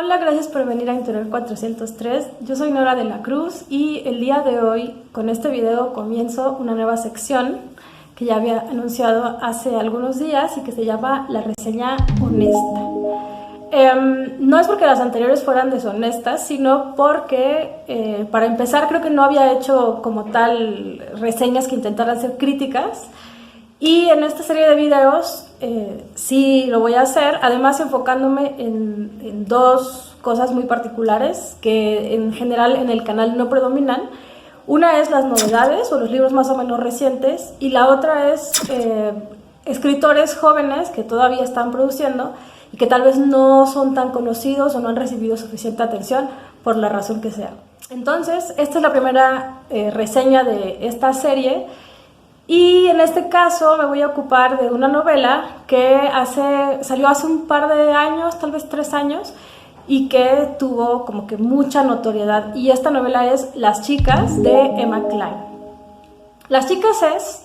Hola, gracias por venir a Interior 403. Yo soy Nora de la Cruz y el día de hoy con este video comienzo una nueva sección que ya había anunciado hace algunos días y que se llama La Reseña Honesta. No es porque las anteriores fueran deshonestas, sino porque para empezar creo que no había hecho como tal reseñas que intentaran ser críticas. Y en esta serie de videos sí lo voy a hacer, además enfocándome en dos cosas muy particulares que en general en el canal no predominan. Una es las novedades o los libros más o menos recientes y la otra es escritores jóvenes que todavía están produciendo y que tal vez no son tan conocidos o no han recibido suficiente atención por la razón que sea. Entonces, esta es la primera reseña de esta serie. Y en este caso me voy a ocupar de una novela que salió hace un par de años, tal vez 3 años, y que tuvo como que mucha notoriedad. Y esta novela es Las chicas de Emma Cline. Las chicas es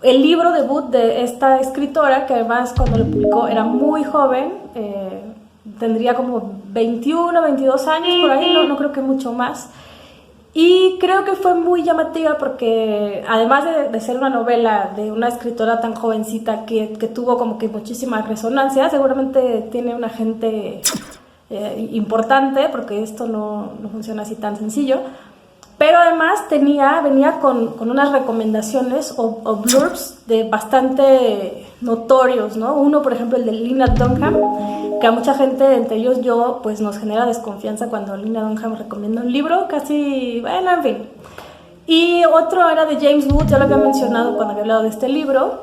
el libro debut de esta escritora que además cuando lo publicó era muy joven, tendría como 21, 22 años por ahí, no creo que mucho más. Y creo que fue muy llamativa porque además de ser una novela de una escritora tan jovencita que tuvo como que muchísima resonancia, seguramente tiene un agente importante porque esto no funciona así tan sencillo, pero además venía con unas recomendaciones o blurbs de bastante notorios, ¿no? Uno, por ejemplo, el de Lena Dunham, que a mucha gente, entre ellos yo, pues nos genera desconfianza cuando Lena Dunham recomienda un libro, casi, bueno, en fin. Y otro era de James Wood, ya lo había mencionado cuando había hablado de este libro.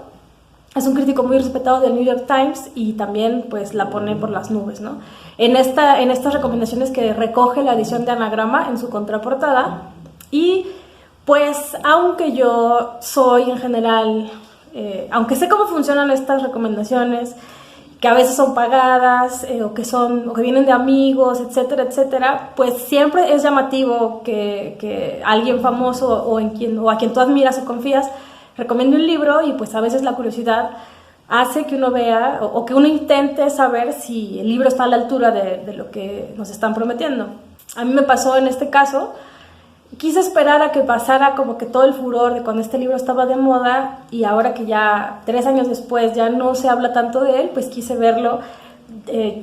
Es un crítico muy respetado del New York Times y también pues la pone por las nubes, ¿no? En estas recomendaciones que recoge la edición de Anagrama en su contraportada. Y pues aunque yo soy en general, aunque sé cómo funcionan estas recomendaciones, que a veces son pagadas o que vienen de amigos, etcétera, etcétera, pues siempre es llamativo que alguien famoso o a quien tú admiras o confías recomiende un libro y pues a veces la curiosidad hace que uno vea o que uno intente saber si el libro está a la altura de lo que nos están prometiendo. A mí me pasó en este caso. Quise esperar a que pasara como que todo el furor de cuando este libro estaba de moda y ahora que ya 3 años después ya no se habla tanto de él, pues quise verlo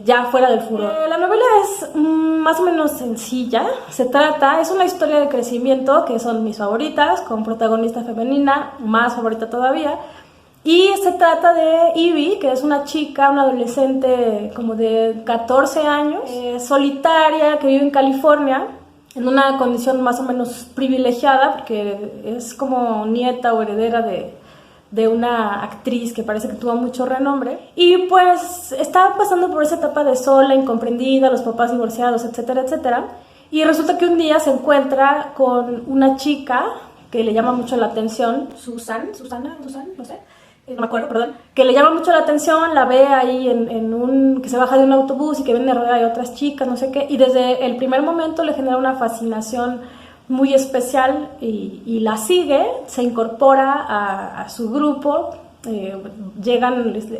ya fuera del furor. La novela es más o menos sencilla, es una historia de crecimiento que son mis favoritas, con protagonista femenina, más favorita todavía, y se trata de Ivy, que es una chica, una adolescente como de 14 años, solitaria, que vive en California, en una condición más o menos privilegiada, porque es como nieta o heredera de una actriz que parece que tuvo mucho renombre. Y pues estaba pasando por esa etapa de sola, incomprendida, los papás divorciados, etcétera, etcétera. Y resulta que un día se encuentra con una chica que le llama mucho la atención, Susana, no sé. No me acuerdo, perdón, que le llama mucho la atención, la ve ahí que se baja de un autobús y que viene rodeada de otras chicas, no sé qué, y desde el primer momento le genera una fascinación muy especial y la sigue, se incorpora a su grupo,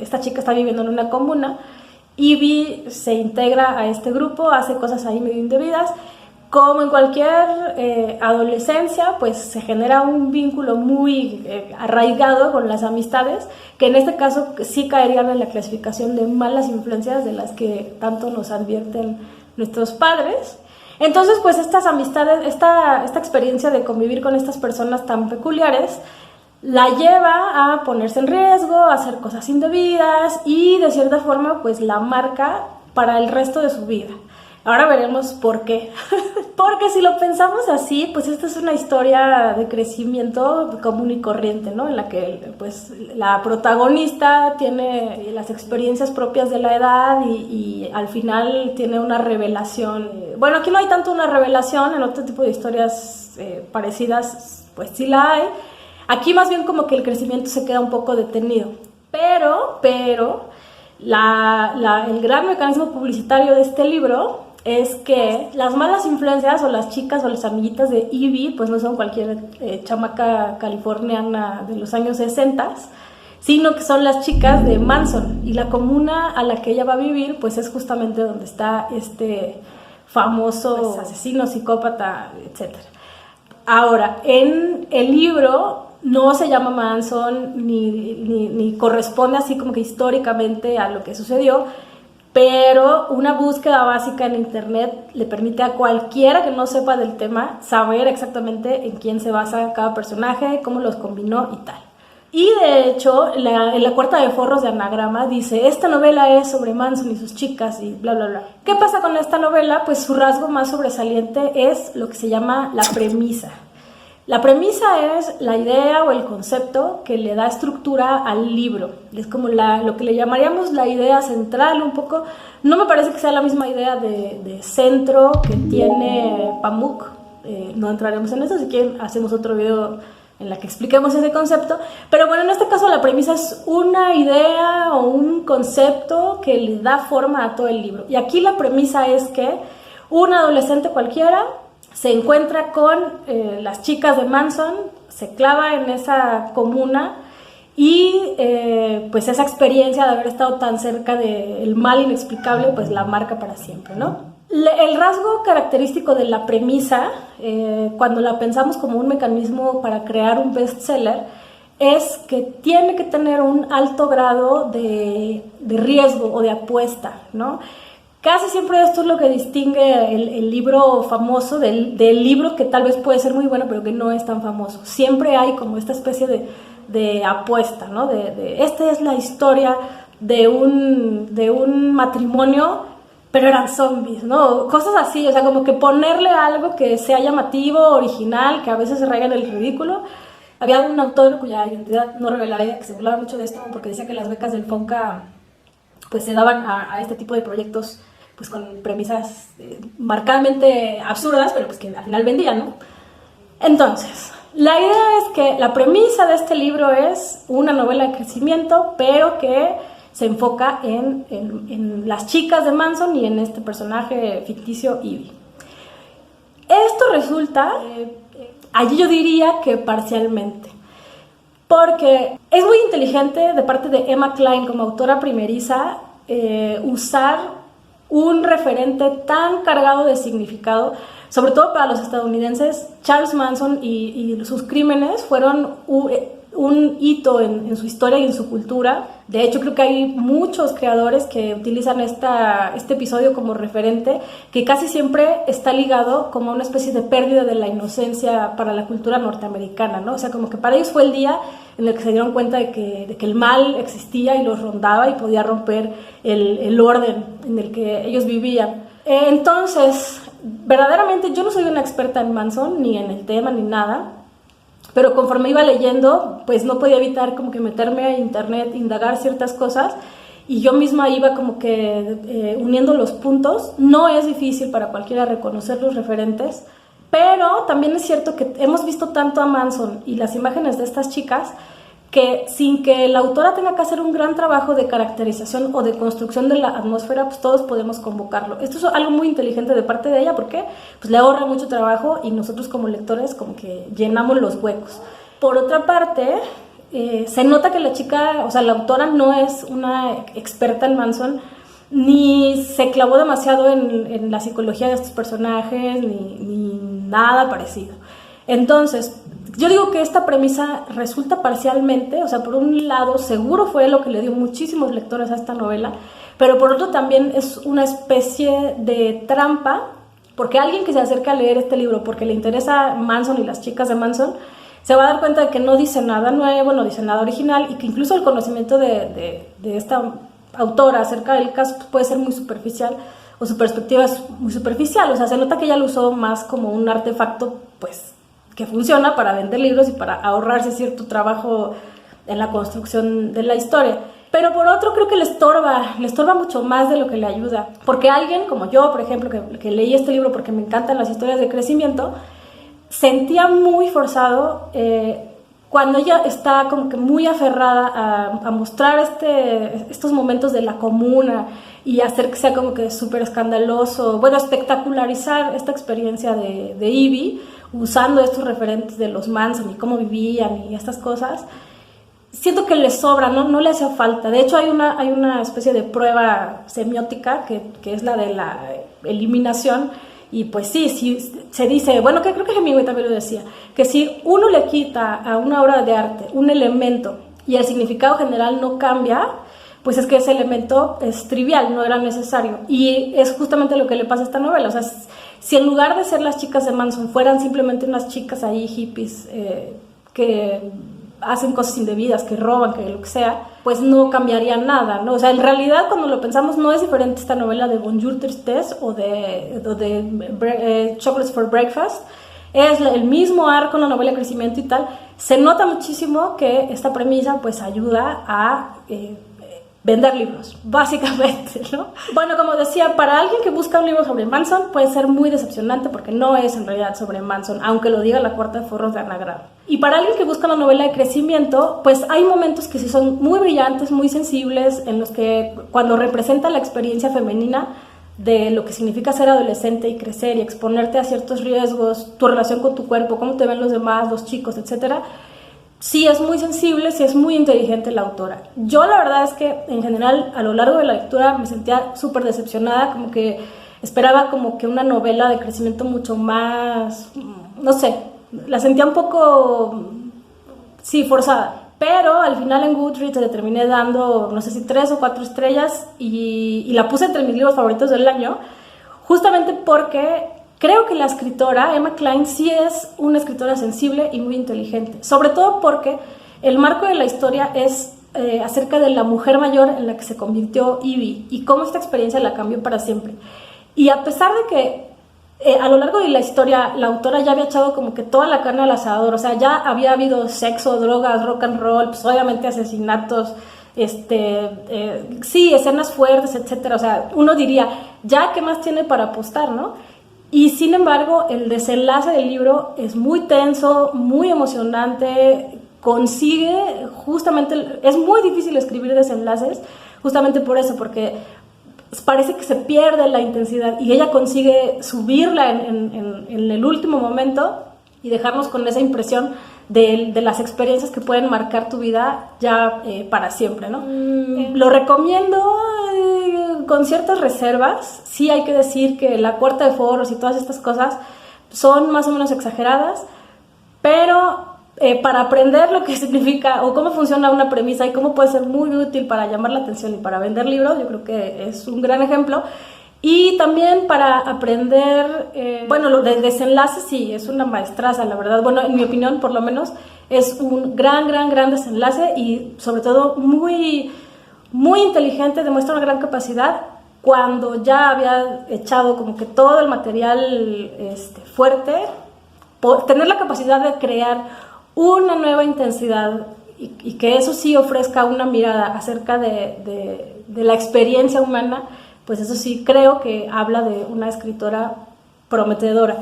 esta chica está viviendo en una comuna, Ivy se integra a este grupo, hace cosas ahí medio indebidas. Como en cualquier adolescencia, pues se genera un vínculo muy arraigado con las amistades, que en este caso sí caerían en la clasificación de malas influencias de las que tanto nos advierten nuestros padres. Entonces, pues estas amistades, esta experiencia de convivir con estas personas tan peculiares, la lleva a ponerse en riesgo, a hacer cosas indebidas y de cierta forma, pues la marca para el resto de su vida. Ahora veremos por qué. Porque si lo pensamos así, pues esta es una historia de crecimiento común y corriente, ¿no? En la que pues la protagonista tiene las experiencias propias de la edad y al final tiene una revelación. Bueno, aquí no hay tanto una revelación, en otro tipo de historias parecidas pues sí la hay. Aquí más bien como que el crecimiento se queda un poco detenido. Pero el gran mecanismo publicitario de este libro es que las malas influencias o las chicas o las amiguitas de Ivy pues no son cualquier chamaca californiana de los años 60, sino que son las chicas de Manson, y la comuna a la que ella va a vivir pues es justamente donde está este famoso pues, asesino, psicópata, etc. Ahora, en el libro no se llama Manson ni corresponde así como que históricamente a lo que sucedió, pero una búsqueda básica en internet le permite a cualquiera que no sepa del tema saber exactamente en quién se basa cada personaje, cómo los combinó y tal. Y de hecho, en la cuarta de forros de Anagrama dice, esta novela es sobre Manson y sus chicas y bla, bla, bla. ¿Qué pasa con esta novela? Pues su rasgo más sobresaliente es lo que se llama la premisa. La premisa es la idea o el concepto que le da estructura al libro. Es como lo que le llamaríamos la idea central un poco. No me parece que sea la misma idea de centro que tiene Pamuk. No entraremos en eso, si quieren hacemos otro video en la que expliquemos ese concepto. Pero bueno, en este caso la premisa es una idea o un concepto que le da forma a todo el libro. Y aquí la premisa es que un adolescente cualquiera se encuentra con las chicas de Manson, se clava en esa comuna y pues esa experiencia de haber estado tan cerca del mal inexplicable pues la marca para siempre, ¿no? El rasgo característico de la premisa, cuando la pensamos como un mecanismo para crear un bestseller, es que tiene que tener un alto grado de riesgo o de apuesta, ¿no? Casi siempre esto es lo que distingue el libro famoso del libro que tal vez puede ser muy bueno pero que no es tan famoso. Siempre hay como esta especie de apuesta, ¿no? Esta es la historia de un matrimonio pero eran zombies, ¿no? Cosas así, o sea, como que ponerle algo que sea llamativo, original, que a veces se raya en el ridículo. Había un autor cuya identidad no revelaré que se burlaba mucho de esto porque decía que las becas del FONCA pues se daban a este tipo de proyectos pues con premisas marcadamente absurdas, pero pues que al final vendían, ¿no? Entonces, la idea es que la premisa de este libro es una novela de crecimiento, pero que se enfoca en las chicas de Manson y en este personaje ficticio, Ivy. Esto resulta, allí yo diría que parcialmente, porque es muy inteligente de parte de Emma Cline como autora primeriza usar un referente tan cargado de significado, sobre todo para los estadounidenses. Charles Manson y sus crímenes fueron un hito en su historia y en su cultura. De hecho, creo que hay muchos creadores que utilizan este episodio como referente, que casi siempre está ligado como a una especie de pérdida de la inocencia para la cultura norteamericana, ¿no? O sea, como que para ellos fue el día en el que se dieron cuenta de que el mal existía y los rondaba y podía romper el orden en el que ellos vivían. Entonces, verdaderamente yo no soy una experta en Manson, ni en el tema, ni nada, pero conforme iba leyendo, pues no podía evitar como que meterme a internet, indagar ciertas cosas, y yo misma iba como que uniendo los puntos. No es difícil para cualquiera reconocer los referentes, pero también es cierto que hemos visto tanto a Manson y las imágenes de estas chicas que sin que la autora tenga que hacer un gran trabajo de caracterización o de construcción de la atmósfera, pues todos podemos convocarlo. Esto es algo muy inteligente de parte de ella porque pues le ahorra mucho trabajo y nosotros como lectores como que llenamos los huecos. Por otra parte, se nota que la chica, o sea, la autora no es una experta en Manson, ni se clavó demasiado en la psicología de estos personajes, ni nada parecido. Entonces, yo digo que esta premisa resulta parcialmente, o sea, por un lado seguro fue lo que le dio muchísimos lectores a esta novela, pero por otro también es una especie de trampa, porque alguien que se acerca a leer este libro porque le interesa Manson y las chicas de Manson, se va a dar cuenta de que no dice nada nuevo, no dice nada original, y que incluso el conocimiento de esta autora acerca del caso puede ser muy superficial, o su perspectiva es muy superficial. O sea, se nota que ella lo usó más como un artefacto, pues, que funciona para vender libros y para ahorrarse cierto trabajo en la construcción de la historia. Pero por otro creo que le estorba mucho más de lo que le ayuda, porque alguien como yo, por ejemplo, que leí este libro porque me encantan las historias de crecimiento, sentía muy forzado cuando ella está como que muy aferrada a mostrar estos momentos de la comuna y hacer que sea como que súper escandaloso, bueno, espectacularizar esta experiencia de Ivy, usando estos referentes de los Manson y cómo vivían y estas cosas. siento que le sobra, no le hace falta. De hecho, hay una especie de prueba semiótica que es la de la eliminación. Y pues sí, se dice, bueno, que creo que Hemingway también lo decía, que si uno le quita a una obra de arte un elemento y el significado general no cambia, pues es que ese elemento es trivial, no era necesario. Y es justamente lo que le pasa a esta novela. O sea, si en lugar de ser las chicas de Manson fueran simplemente unas chicas ahí hippies que hacen cosas indebidas, que roban, que lo que sea, pues no cambiaría nada, ¿no? O sea, en realidad, cuando lo pensamos, no es diferente esta novela de Bonjour Tristesse o de Chocolates for Breakfast. Es el mismo arco, una novela de crecimiento y tal. Se nota muchísimo que esta premisa pues ayuda a vender libros, básicamente, ¿no? Bueno, como decía, para alguien que busca un libro sobre Manson puede ser muy decepcionante porque no es en realidad sobre Manson, aunque lo diga la cuarta de forros de Ana Grant. Y para alguien que busca una novela de crecimiento, pues hay momentos que sí son muy brillantes, muy sensibles, en los que cuando representa la experiencia femenina de lo que significa ser adolescente y crecer y exponerte a ciertos riesgos, tu relación con tu cuerpo, cómo te ven los demás, los chicos, etcétera. Sí es muy sensible, sí es muy inteligente la autora. Yo la verdad es que en general a lo largo de la lectura me sentía súper decepcionada, como que esperaba como que una novela de crecimiento mucho más, no sé, la sentía un poco, sí, forzada. Pero al final en Goodreads le terminé dando, no sé si 3 o 4 estrellas y la puse entre mis libros favoritos del año, justamente porque creo que la escritora, Emma Cline, sí es una escritora sensible y muy inteligente, sobre todo porque el marco de la historia es acerca de la mujer mayor en la que se convirtió Ivy y cómo esta experiencia la cambió para siempre. Y a pesar de que a lo largo de la historia la autora ya había echado como que toda la carne al asador, o sea, ya había habido sexo, drogas, rock and roll, pues obviamente asesinatos, sí, escenas fuertes, etcétera. O sea, uno diría, ya, ¿qué más tiene para apostar, no? Y sin embargo, el desenlace del libro es muy tenso, muy emocionante, consigue justamente, es muy difícil escribir desenlaces, justamente por eso, porque parece que se pierde la intensidad y ella consigue subirla en el último momento y dejarnos con esa impresión de las experiencias que pueden marcar tu vida ya para siempre, ¿no? Lo recomiendo con ciertas reservas. Sí hay que decir que la cuarta de forros y todas estas cosas son más o menos exageradas, pero para aprender lo que significa o cómo funciona una premisa y cómo puede ser muy útil para llamar la atención y para vender libros, yo creo que es un gran ejemplo. Y también para aprender, bueno, lo del desenlace sí, es una maestraza, la verdad. Bueno, en mi opinión, por lo menos, es un gran desenlace y sobre todo muy, muy inteligente, demuestra una gran capacidad cuando ya había echado como que todo el material fuerte, tener la capacidad de crear una nueva intensidad y que eso sí ofrezca una mirada acerca de la experiencia humana, pues eso sí creo que habla de una escritora prometedora.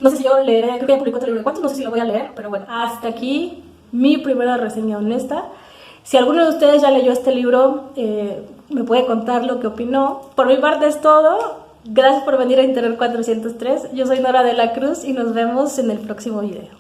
No sé si yo leeré, creo que ya publicó otro libro de cuentos, no sé si lo voy a leer, pero bueno, hasta aquí mi primera reseña honesta. Si alguno de ustedes ya leyó este libro, me puede contar lo que opinó. Por mi parte es todo. Gracias por venir a Interior 403. Yo soy Nora de la Cruz y nos vemos en el próximo video.